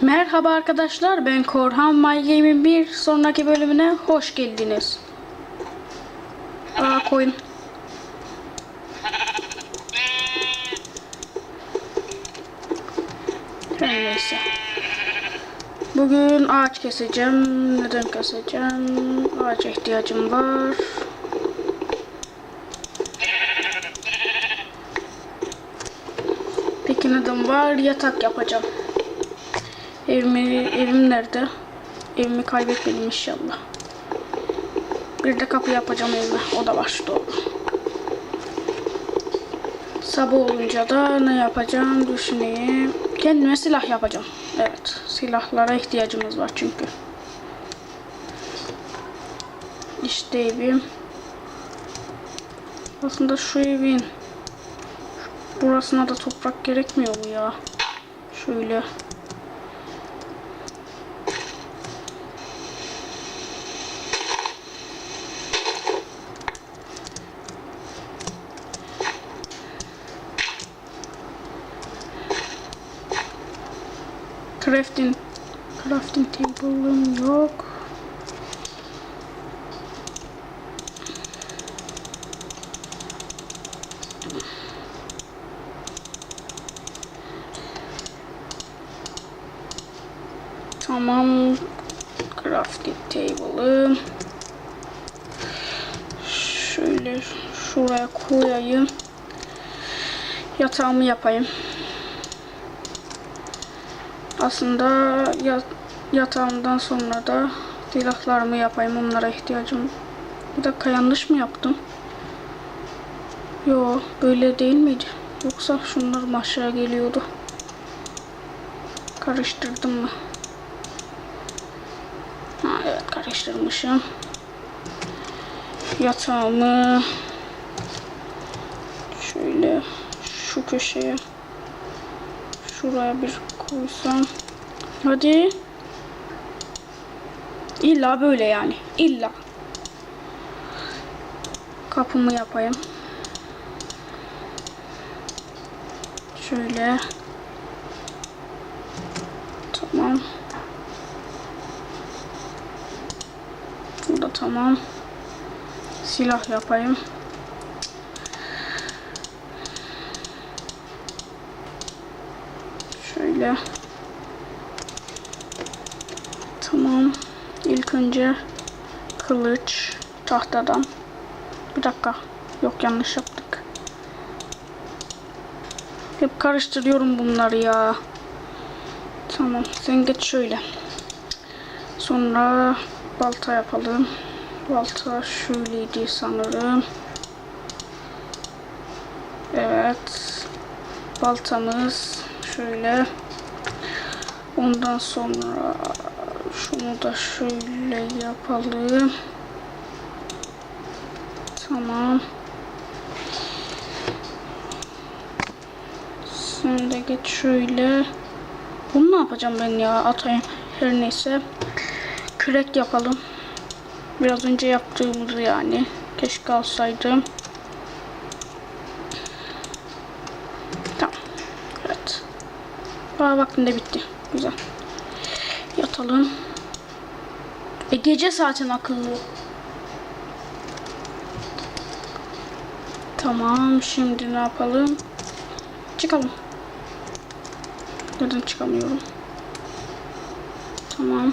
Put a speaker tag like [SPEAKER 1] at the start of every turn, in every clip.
[SPEAKER 1] Merhaba arkadaşlar, ben Korhan. My Game'in bir sonraki bölümüne hoş geldiniz. Koyun. Her neyse. Bugün ağaç keseceğim. Neden keseceğim? Ağaca ihtiyacım var. Peki neden var? Yatak yapacağım. Evim nerede? Evimi kaybetmedim inşallah. Bir de kapı yapacağım evime. O da var doğru. Sabah olunca da ne yapacağım düşüneyim. Kendime silah yapacağım. Evet, silahlara ihtiyacımız var çünkü. İşte evim. Aslında şu evin burasına da toprak gerekmiyor mu ya? Şöyle. Crafting table'ım yok. Tamam. Crafting table'ım. Şöyle şuraya koyayım. Yatağımı yapayım. Aslında yatağımdan sonra da silahlarımı yapayım. Onlara ihtiyacım. Bir dakika, yanlış mı yaptım? Yo, böyle değil miydi? Yoksa şunlar mı aşağı geliyordu? Karıştırdım mı? Ha, evet, karıştırmışım. Yatağımı şöyle şu köşeye, şuraya bir koysam. Hadi. İlla böyle yani. İlla. Kapımı yapayım. Şöyle. Tamam. Bu da tamam. Silah yapayım. Şöyle. Tamam. İlk önce kılıç tahtadan. Bir dakika. Yok, yanlış yaptık. Hep karıştırıyorum bunları ya. Tamam. Sen geç şöyle. Sonra balta yapalım. Balta şöyleydi sanırım. Evet. Baltamız şöyle. Ondan sonra şunu da şöyle yapalım. Tamam. Sen de geç şöyle. Bunu ne yapacağım ben ya? Atayım. Her neyse. Kürek yapalım. Biraz önce yaptığımız yani. Keşke alsaydım. Tamam. Evet. Vaktinde bitti. Güzel. Yatalım. Gece zaten akıllı. Tamam. Şimdi ne yapalım? Çıkalım. Neden çıkamıyorum? Tamam.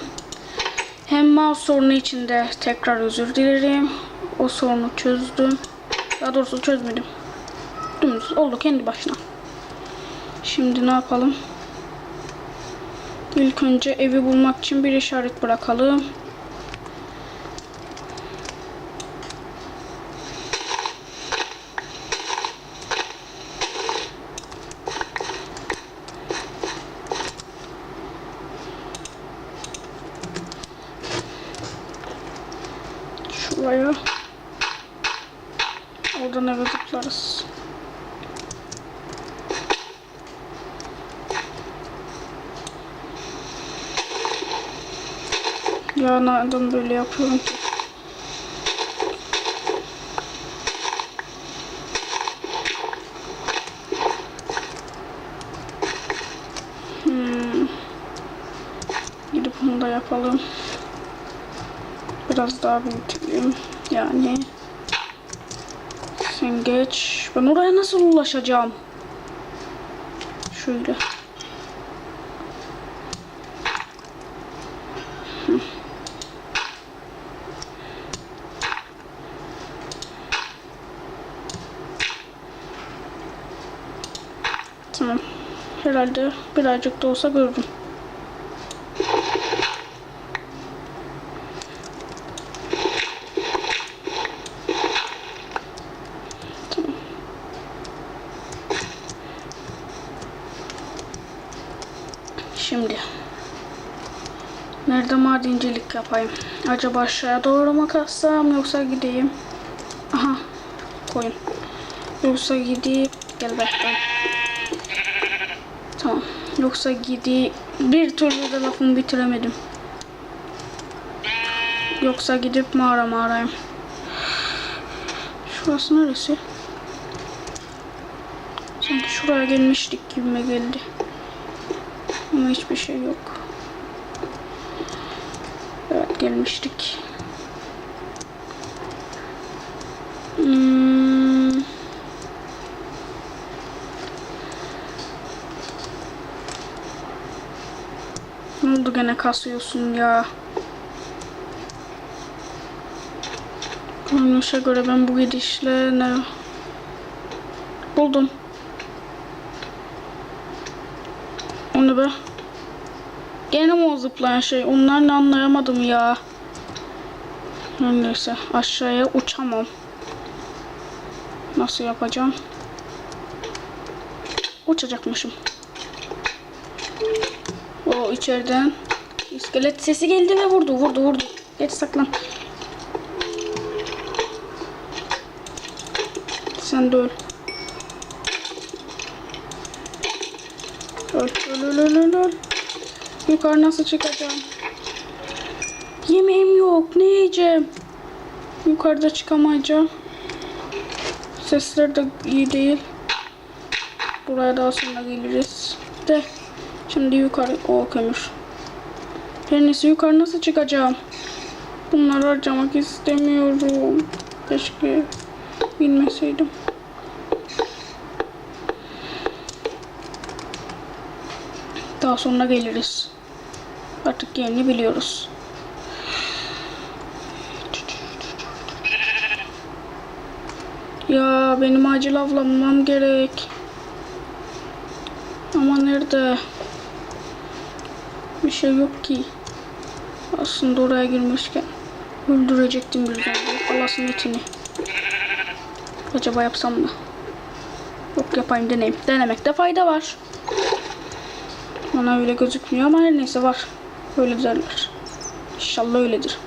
[SPEAKER 1] Hem mouse sorunu için de tekrar özür dilerim. O sorunu çözdüm. Daha doğrusu çözmedim. Dümdüz oldu kendi başına. Şimdi ne yapalım? İlk önce evi bulmak için bir işaret bırakalım. Şuraya. Oradan eve zıplarız. Ya neden böyle yapıyorum ki? Şunu da yapalım. Biraz daha büyütelim. Yani sen geç. Ben oraya nasıl ulaşacağım? Şöyle. Tamam. Herhalde birazcık da olsa gördüm. Tamam. Şimdi nerede madencilik yapayım? Acaba aşağıya doğru mu kassam yoksa gideyim? Aha, koyun. Yoksa gideyim. Gel bakalım. Tamam. Yoksa gideyim. Bir türlü de lafımı bitiremedim. Yoksa gidip mağarayım. Şurası neresi? Sanki şuraya gelmiştik gibime geldi. Ama hiçbir şey yok. Evet, gelmiştik. Ne oldu, gene kasıyorsun ya? Görünüşe göre ben bu gidişle ne buldum. Onu be. Gene mi o zıplayan şey? Onları ne anlayamadım ya. Neyse, aşağıya uçamam. Nasıl yapacağım? Uçacakmışım. O içeriden iskelet sesi geldi ve vurdu. Geç, saklan. Sen de öl. Öl. Yukarı nasıl çıkacağım? Yemeğim yok. Ne yiyeceğim? Yukarıda çıkamayacağım. Sesler de iyi değil. Buraya daha sonra geliriz. De. Şimdi yukarı. O kömür. Her neyse, yukarı nasıl çıkacağım? Bunları harcamak istemiyorum. Keşke bilmeseydim. Daha sonra geliriz. Artık yerini biliyoruz. Ya benim acil avlanmam gerek. Ama nerede? Bir şey yok ki. Aslında oraya girmişken öldürecektim bir zombi. Alasın etini. Acaba yapsam mı? Yok, yapayım, deneyim. Denemekte fayda var. Bana öyle gözükmüyor ama her neyse, var. Öyle derler. İnşallah öyledir.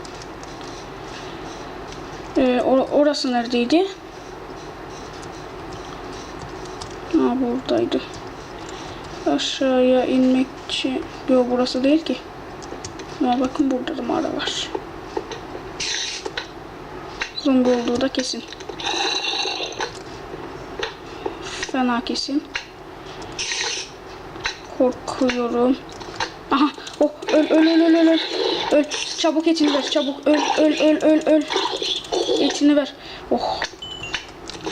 [SPEAKER 1] Orası neredeydi? Buradaydı. Aşağıya inmek için... Yok, burası değil ki. Ama bakın, burada da mağara var. Zombi olduğu da kesin. Fena kesin. Korkuyorum. Aha. Oh, öl. Öl. Çabuk etini ver. Çabuk. Öl. Etini ver. Oh.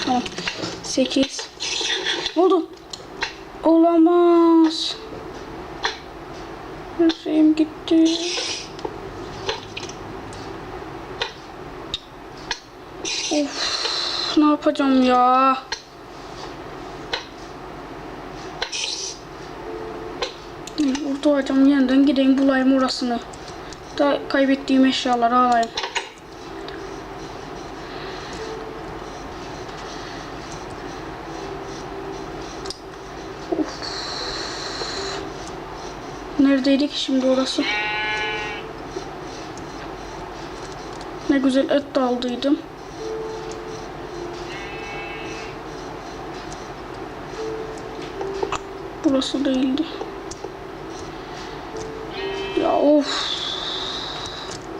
[SPEAKER 1] Tamam. 8. Ne oldu? Olamaz. Her şeyim gitti. Of. Ne yapacağım ya? Burada hocam, yeniden gideyim, bulayım orasını. Da kaybettiğim eşyaları alayım. Of. Neredeydi ki şimdi orası? Ne güzel et de aldıydım. Burası değildi. Ya of.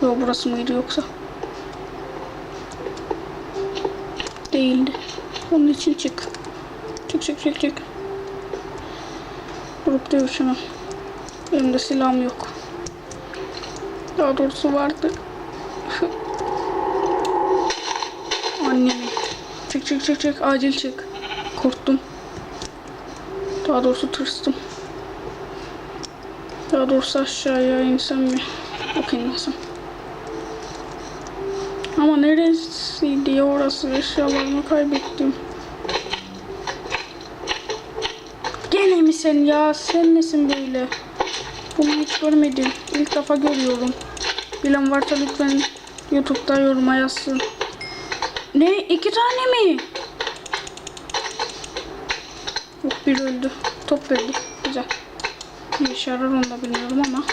[SPEAKER 1] Yok, burası mıydı yoksa? Değildi. Onun için çık. Çık. Durup dövüşemem. Benim de silahım yok. Daha doğrusu vardı. Annemi. Çık. Acil çık. Korktum. Daha doğrusu tırstım. Daha doğrusu aşağıya insem mi? Yok inmesem. Ama neresiydi ya orası? Eşyalarımı kaybettim. Gene mi sen ya? Sen nesin böyle? Bunu hiç görmedim. İlk defa görüyorum. Bilen varsa lütfen YouTube'da yoruma yazsın. Ne? 2 tane mi? Yok, bir öldü. Top verdi. Güzel. Ne işe yarar onu da bilmiyorum ama.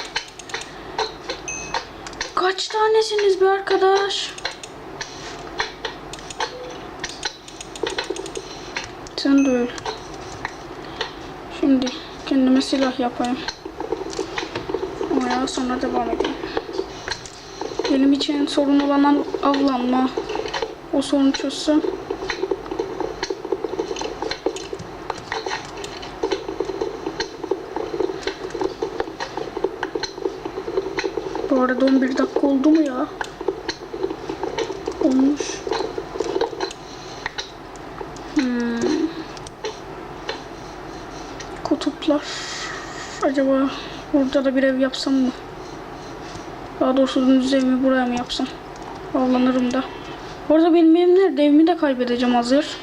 [SPEAKER 1] Kaç tanesiniz be arkadaş? Sen de öl. Şimdi kendime silah yapayım. Ama sonra devam edeyim. Benim için sorun olan avlanma. O sorunu çözsem. Bu arada 11 dakika oldu mu ya? Olmuş. Kutuplar. Acaba burada da bir ev yapsam mı? Daha doğrusu düz evimi buraya mı yapsam? Avlanırım da. Bu arada benim evim nerede? Evimi de kaybedeceğim hazır.